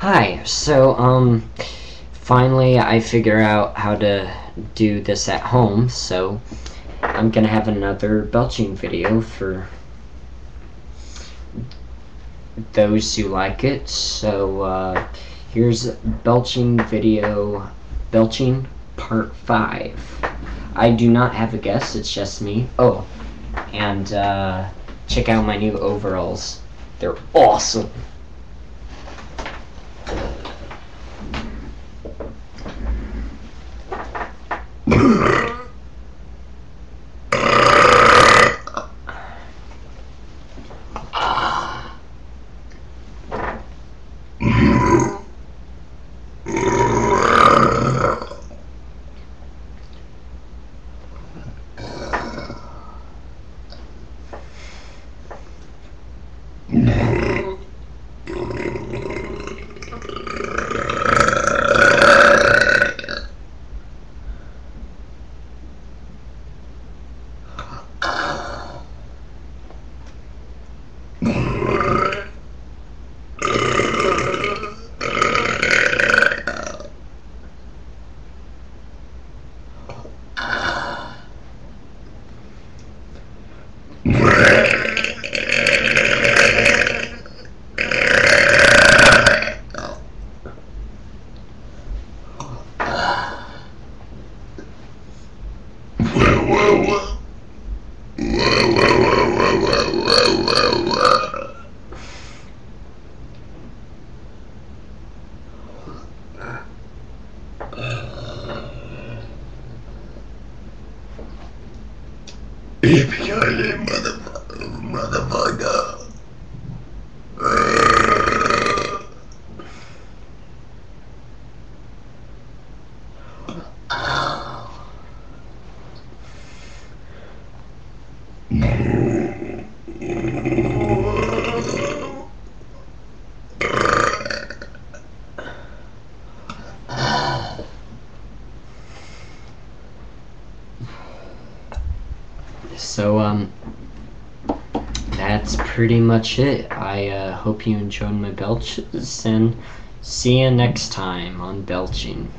Hi, so finally I figure out how to do this at home, so I'm gonna have another belching video for those who like it. So here's belching part 5. I do not have a guest, it's just me. Oh, and check out my new overalls. They're awesome. Motherfucker. So, that's pretty much it. I hope you enjoyed my belches, and see you next time on belching.